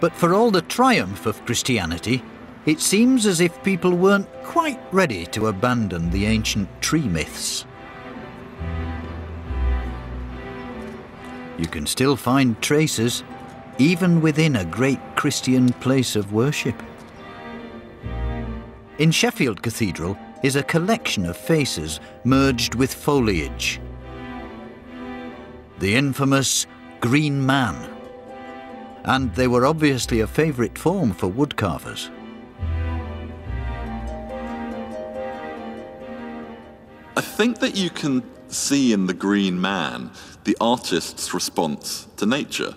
But for all the triumph of Christianity, it seems as if people weren't quite ready to abandon the ancient tree myths. You can still find traces, even within a great Christian place of worship. In Sheffield Cathedral is a collection of faces merged with foliage. The infamous Green Man. And they were obviously a favourite form for woodcarvers. I think that you can see in the Green Man the artist's response to nature,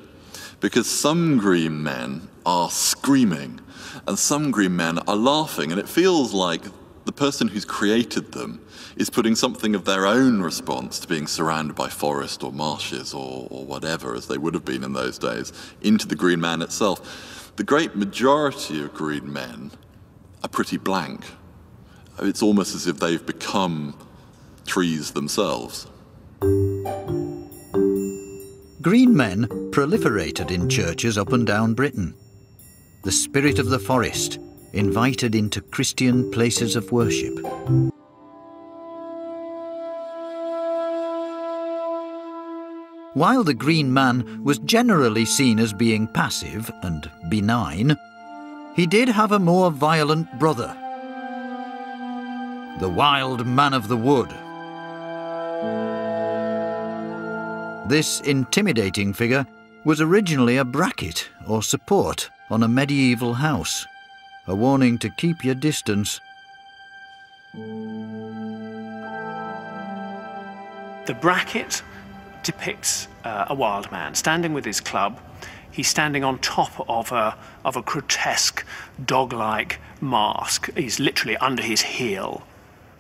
because some green men are screaming and some green men are laughing, and it feels like the person who's created them is putting something of their own response to being surrounded by forest or marshes or whatever, as they would have been in those days, into the Green Man itself. The great majority of green men are pretty blank. It's almost as if they've become trees themselves. Green men proliferated in churches up and down Britain. The spirit of the forest invited into Christian places of worship. While the Green Man was generally seen as being passive and benign, he did have a more violent brother, the Wild Man of the Wood. This intimidating figure was originally a bracket or support on a medieval house, a warning to keep your distance. The bracket depicts a wild man standing with his club. He's standing on top of a grotesque dog-like mask. He's literally under his heel.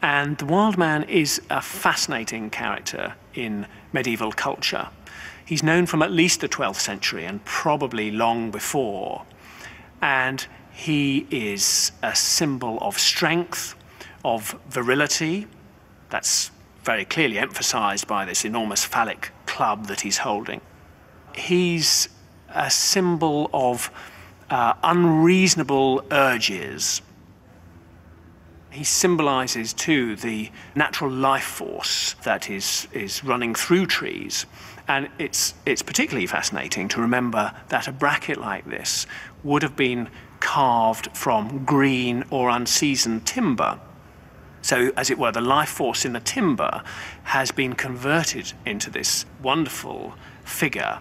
And the wild man is a fascinating character in medieval culture. He's known from at least the 12th century and probably long before. And he is a symbol of strength, of virility. That's very clearly emphasized by this enormous phallic club that he's holding. He's a symbol of unreasonable urges. He symbolizes, too, the natural life force that is running through trees. And it's particularly fascinating to remember that a bracket like this would have been carved from green or unseasoned timber. So, as it were, the life force in the timber has been converted into this wonderful figure